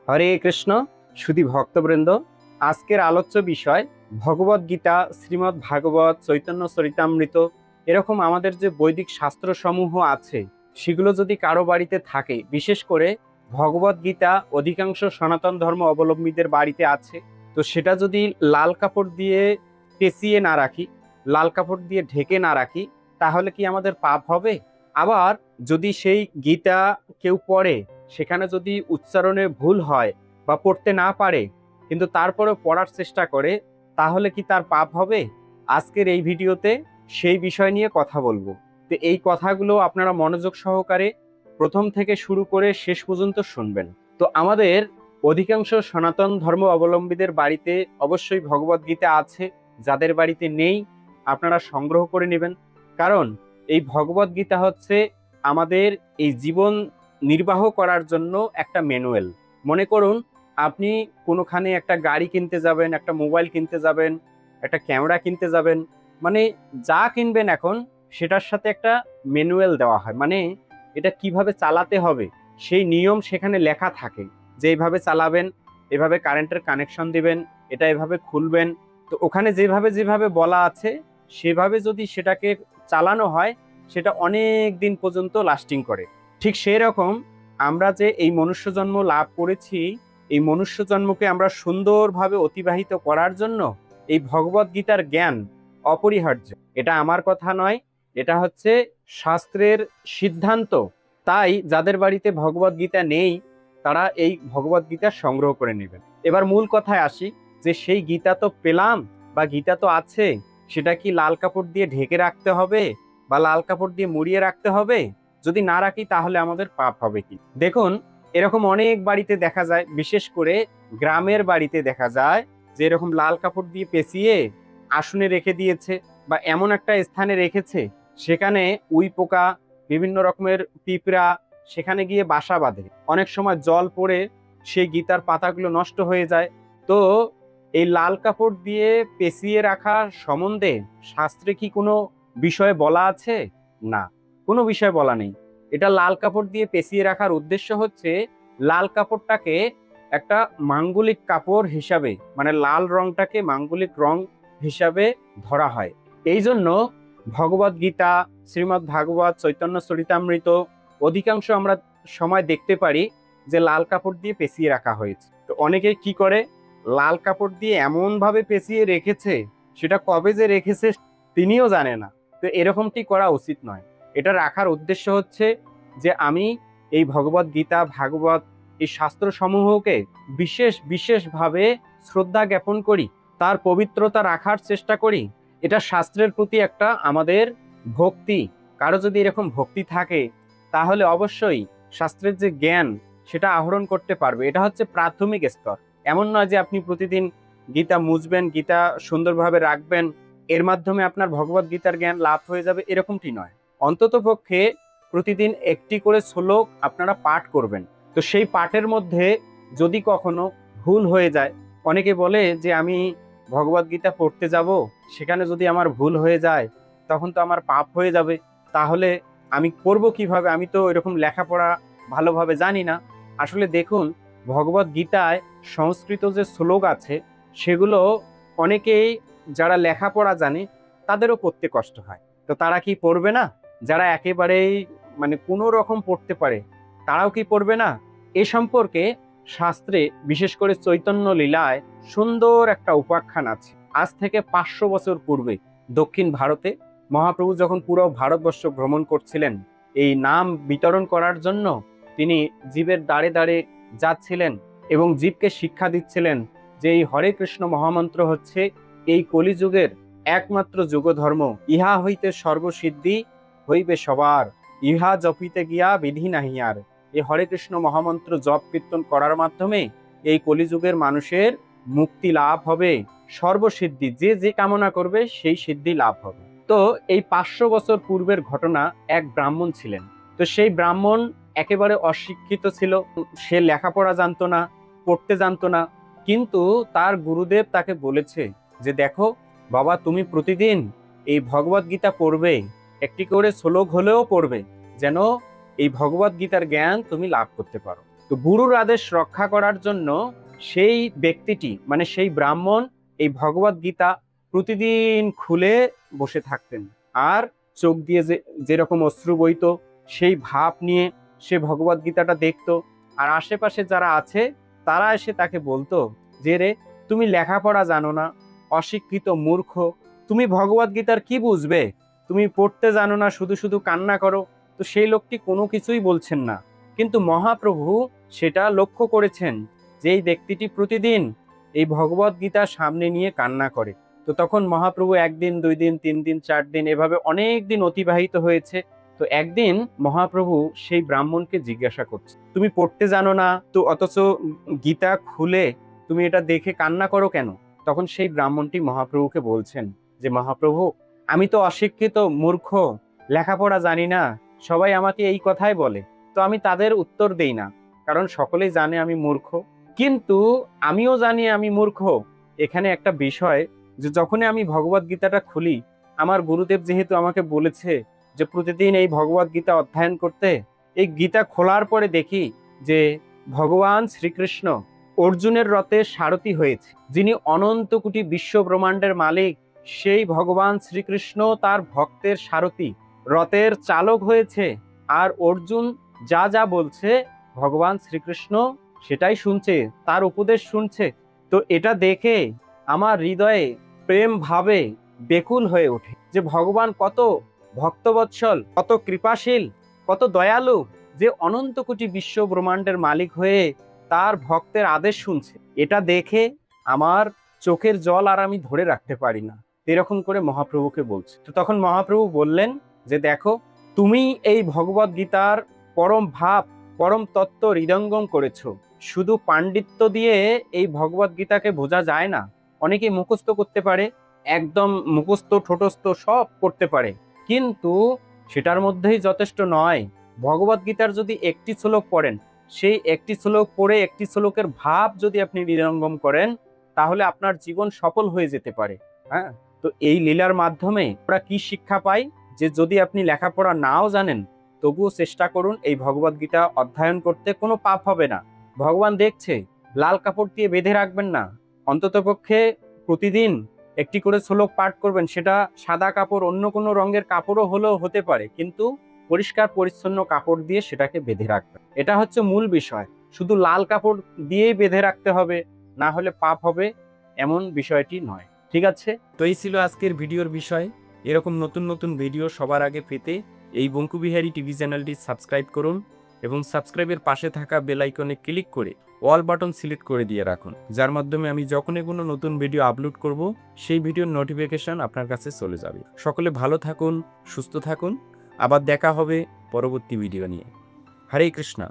হরে কৃষ্ণ। সুধী ভক্তবৃন্দ, আজকের আলোচ্য বিষয় ভগবদ গীতা, শ্রীমদ্ ভাগবত, চৈতন্য চরিতামৃত। এরকম আমাদের যে বৈদিক শাস্ত্রসমূহ আছে, সেগুলো যদি কারো বাড়িতে থাকে, বিশেষ করে ভগবদ গীতা অধিকাংশ সনাতন ধর্ম অবলম্বীদের বাড়িতে আছে, তো সেটা যদি লাল কাপড় দিয়ে পেঁচিয়ে না রাখি, লাল কাপড় দিয়ে ঢেকে না রাখি, তাহলে কি আমাদের পাপ হবে? আবার যদি সেই গীতা কেউ পড়ে, সেখানে যদি উচ্চারণে ভুল হয় বা পড়তে না পারে, কিন্তু তারপরে পড়ার চেষ্টা করে, তাহলে কি তার পাপ হবে? আজকের এই ভিডিওতে সেই বিষয় নিয়ে কথা বলবো। তো এই কথাগুলো আপনারা মনোযোগ সহকারে প্রথম থেকে শুরু করে শেষ পর্যন্ত শুনবেন। তো আমাদের অধিকাংশ সনাতন ধর্ম অবলম্বীদের বাড়িতে অবশ্যই ভগবদ গীতা আছে। যাদের বাড়িতে নেই, আপনারা সংগ্রহ করে নেবেন। কারণ এই ভগবদ গীতা হচ্ছে আমাদের এই জীবন নির্বাহ করার জন্য একটা ম্যানুয়াল। মনে করুন, আপনি কোনোখানে একটা গাড়ি কিনতে যাবেন, একটা মোবাইল কিনতে যাবেন, একটা ক্যামেরা কিনতে যাবেন, মানে যা কিনবেন এখন, সেটার সাথে একটা ম্যানুয়াল দেওয়া হয়। মানে এটা কিভাবে চালাতে হবে সেই নিয়ম সেখানে লেখা থাকে, যে এইভাবে চালাবেন, এভাবে কারেন্টের কানেকশন দিবেন, এটা এভাবে খুলবেন। তো ওখানে যেভাবে যেভাবে বলা আছে, সেভাবে যদি সেটাকে চালানো হয়, সেটা অনেক দিন পর্যন্ত লাস্টিং করে। ঠিক সেই রকম আমরা যে এই মনুষ্য জন্ম লাভ করেছি, এই মনুষ্য জন্মকে আমরা সুন্দরভাবে অতিবাহিত করার জন্য এই ভগবদ গীতার জ্ঞান অপরিহার্য। এটা আমার কথা নয়, এটা হচ্ছে শাস্ত্রের সিদ্ধান্ত। তাই যাদের বাড়িতে ভগবদ গীতা নেই, তারা এই ভগবদ গীতা সংগ্রহ করে নেবেন। এবার মূল কথায় আসি, যে সেই গীতা তো পেলাম বা গীতা তো আছে, সেটা কি লাল কাপড় দিয়ে ঢেকে রাখতে হবে বা লাল কাপড় দিয়ে মুড়িয়ে রাখতে হবে? যদি না রাখি, তাহলে আমাদের পাপ হবে কি? দেখুন, এরকম অনেক বাড়িতে দেখা যায়, বিশেষ করে গ্রামের বাড়িতে দেখা যায়, যে এরকম লাল কাপড় দিয়ে পেঁচিয়ে আসনে রেখে দিয়েছে বা এমন একটা স্থানে রেখেছে, সেখানে উই পোকা, বিভিন্ন রকমের পিঁপড়া সেখানে গিয়ে বাসা বাঁধে। অনেক সময় জল পড়ে সেই গীতার পাতাগুলো নষ্ট হয়ে যায়। তো এই লাল কাপড় দিয়ে পেঁচিয়ে রাখা সম্বন্ধে শাস্ত্রে কি কোনো বিষয়ে বলা আছে? না, কোনো বিষয় বলা নেই। এটা লাল কাপড় দিয়ে পেঁচিয়ে রাখার উদ্দেশ্য হচ্ছে লাল কাপড়টাকে একটা মাঙ্গলিক কাপড় হিসাবে, মানে লাল রংটাকে মাঙ্গলিক রং হিসাবে ধরা হয়। এই জন্য ভগবদ গীতা, শ্রীমদ্ ভাগবত, চৈতন্য চরিতামৃত অধিকাংশ আমরা সময় দেখতে পারি যে লাল কাপড় দিয়ে পেঁচিয়ে রাখা হয়েছে। তো অনেকে কি করে, লাল কাপড় দিয়ে এমন ভাবে পেঁচিয়ে রেখেছে, সেটা কবে যে রেখেছে তিনিও জানে না। তো এরকমটি করা উচিত নয়। এটা রাখার উদ্দেশ্য হচ্ছে যে আমি এই ভগবদ গীতা, ভাগবত, এই শাস্ত্র সমূহকে বিশেষ বিশেষভাবে শ্রদ্ধা জ্ঞাপন করি, তার পবিত্রতা রাখার চেষ্টা করি। এটা শাস্ত্রের প্রতি একটা আমাদের ভক্তি। কারো যদি এরকম ভক্তি থাকে, তাহলে অবশ্যই শাস্ত্রের যে জ্ঞান, সেটা আহরণ করতে পারবে। এটা হচ্ছে প্রাথমিক স্তর। এমন নয় যে আপনি প্রতিদিন গীতা মুছবেন, গীতা সুন্দরভাবে রাখবেন, এর মাধ্যমে আপনার ভগবদ গীতার জ্ঞান লাভ হয়ে যাবে, এরকমটি নয়। অন্তত পক্ষে প্রতিদিন একটি করে শ্লোক আপনারা পাঠ করবেন। তো সেই পাঠের মধ্যে যদি কখনো ভুল হয়ে যায়, অনেকে বলে যে আমি ভগবদ গীতা পড়তে যাব, সেখানে যদি আমার ভুল হয়ে যায়, তখন তো আমার পাপ হয়ে যাবে। তাহলে আমি করব কিভাবে? আমি তো এরকম লেখাপড়া ভালোভাবে জানি না। আসলে দেখুন, ভগবদ গীতায় সংস্কৃত যে শ্লোক আছে, সেগুলো অনেকেই যারা লেখাপড়া জানে, তাদেরও পড়তে কষ্ট হয়। তো তারা কি পড়বে না? যারা একেবারেই মানে কোনো রকম পড়তে পারে, তারাও কি পড়বে না? এ সম্পর্কে শাস্ত্রে, বিশেষ করে চৈতন্য লীলায় সুন্দর একটা উপাখ্যান আছে। আজ থেকে 500 বছর পূর্বে দক্ষিণ ভারতে মহাপ্রভু যখন পুরো ভারতবর্ষ ভ্রমণ করছিলেন, এই নাম বিতরণ করার জন্য তিনি জীবের দাঁড়ে দাঁড়ে যাচ্ছিলেন এবং জীবকে শিক্ষা দিচ্ছিলেন যে এই হরে কৃষ্ণ মহামন্ত্র হচ্ছে এই কলিযুগের একমাত্র যুগ ধর্ম। ইহা হইতে সর্বসিদ্ধি হইবে সবার, ইহা জপিতে গিয়া বিধি নাহি আর। এই হরে কৃষ্ণ মহামন্ত্র জপ কীর্তন করার মাধ্যমে এই কলিযুগের মানুষের মুক্তি লাভ হবে, সর্বসিদ্ধি, যে যে কামনা করবে সেই সিদ্ধি লাভ হবে। তো এই 500 বছর পূর্বের ঘটনা। এক ব্রাহ্মণ ছিলেন। তো সেই ব্রাহ্মণ একেবারে অশিক্ষিত ছিল, সে লেখাপড়া জানতো না, পড়তে জানতো না। কিন্তু তার গুরুদেব তাকে বলেছে যে দেখো বাবা, তুমি প্রতিদিন এই ভগবদ গীতা পড়বে, একটি করে শ্লোক হলেও পড়বে, যেন এই ভগবদ গীতার জ্ঞান তুমি লাভ করতে পারো। তো গুরুর আদেশ রক্ষা করার জন্য সেই ব্যক্তিটি মানে সেই ব্রাহ্মণ এই ভগবদ গীতা প্রতিদিন খুলে বসে থাকতেন। আর চোখ দিয়ে যেরকম অশ্রু বইতো সেই ভাব নিয়ে সে ভগবদ গীতাটা দেখতো। আর আশেপাশে যারা আছে তারা এসে তাকে বলতো যে রে, তুমি লেখাপড়া জানো না, অশিক্ষিত মূর্খ, তুমি ভগবদ গীতার কি বুঝবে, তুমি পড়তে জানো না, শুধু শুধু কান্না করো। তো সেই লোকটি কোনো কিছুই বলছেন না, কিন্তু মহাপ্রভু সেটা লক্ষ্য করেছেন যে এই ব্যক্তিটি প্রতিদিন এই ভগবদ গীতা সামনে নিয়ে কান্না করে। তো তখন মহাপ্রভু 1 দিন 2 দিন 3 দিন 4 দিন এভাবে অনেক দিন অতিবাহিত হয়েছে। তো একদিন মহাপ্রভু সেই ব্রাহ্মণকে জিজ্ঞাসা করছে, তুমি পড়তে জানো না, তো অথচ গীতা খুলে তুমি এটা দেখে কান্না করো কেন? তখন সেই ব্রাহ্মণটি মহাপ্রভুকে বলছেন যে মহাপ্রভু, আমি তো অশিক্ষিত মূর্খ, লেখাপড়া জানি না, সবাই আমাকে এই কথাই বলে। তো আমি তাদের উত্তর দেই না, কারণ সকলেই জানে আমি মূর্খ। কিন্তু আমিও জানি আমি মূর্খ। এখানে একটা বিষয় যে যখনই আমি ভগবদ গীতাটা খুলি, আমার গুরুদেব যেহেতু আমাকে বলেছে যে প্রতিদিন এই ভগবদ গীতা অধ্যয়ন করতে, এই গীতা খোলার পরে দেখি যে ভগবান শ্রীকৃষ্ণ অর্জুনের রথে সারথি হয়েছে। যিনি অনন্ত কোটি বিশ্ব ব্রহ্মাণ্ডের মালিক, সেই ভগবান শ্রীকৃষ্ণ তার ভক্তের সারথি, রথের চালক হয়েছে। আর অর্জুন যা যা বলছে ভগবান শ্রীকৃষ্ণ সেটাই শুনছে, তার উপদেশ শুনছে। তো এটা দেখে আমার হৃদয়ে প্রেম ভাবে বেকুল হয়ে ওঠে যে ভগবান কত ভক্তবৎসল, কত কৃপাশীল, কত দয়ালু, যে অনন্ত কোটি বিশ্ব ব্রহ্মাণ্ডের মালিক হয়ে তার ভক্তের আদেশ শুনছে। এটা দেখে আমার চোখের জল আর আমি ধরে রাখতে পারি না। এরকম করে মহাপ্রভুকে বলছে। তো তখন মহাপ্রভু বললেন যে দেখো, তুমি এই ভগবদ গীতার পরম ভাব, পরম তত্ত্ব হৃদয়ঙ্গম করেছো। শুধু পাণ্ডিত্য দিয়ে এই ভগবদ গীতাকে বোঝা যায় না। অনেকে মুখস্থ করতে পারে, একদম মুখস্থ ঠোঁটস্থ সব করতে পারে, কিন্তু সেটার মধ্যেই যথেষ্ট নয়। ভগবদ গীতার যদি একটি শ্লোক পড়েন, সেই একটি শ্লোক পড়ে একটি শ্লোকের ভাব যদি আপনি হৃদয়ঙ্গম করেন, তাহলে আপনার জীবন সফল হয়ে যেতে পারে। হ্যাঁ, তো এই লীলার মাধ্যমে আমরা কি শিক্ষা পাই যে যদি আপনি লেখাপড়া নাও জানেন, তবুও চেষ্টা করুন এই ভগবদ গীতা অধ্যয়ন করতে, কোনো পাপ হবে না। ভগবান দেখছে, লাল কাপড় দিয়ে বেঁধে রাখবেন না, অন্ততপক্ষে প্রতিদিন একটি করে শ্লোক পাঠ করবেন। সেটা সাদা কাপড়, অন্য কোনো রঙের কাপড়ও হলেও হতে পারে, কিন্তু পরিষ্কার পরিচ্ছন্ন কাপড় দিয়ে সেটাকে বেঁধে রাখবেন। এটা হচ্ছে মূল বিষয়। শুধু লাল কাপড় দিয়েই বেঁধে রাখতে হবে, না হলে পাপ হবে, এমন বিষয়টি নয়। ঠিক আছে, তো এই ছিল আজকের ভিডিওর বিষয়। এরকম নতুন নতুন ভিডিও সবার আগে পেতে এই বঙ্কুবিহারী টিভি চ্যানেলটি সাবস্ক্রাইব করুন এবং সাবস্ক্রাইবের পাশে থাকা বেল আইকনে ক্লিক করে অল বাটন সিলেক্ট করে দিয়ে রাখুন, যার মাধ্যমে আমি যখনই কোনো নতুন ভিডিও আপলোড করব সেই ভিডিওর নোটিফিকেশন আপনার কাছে চলে যাবে। সকলে ভালো থাকুন, সুস্থ থাকুন, আবার দেখা হবে পরবর্তী ভিডিও নিয়ে। হরে কৃষ্ণা।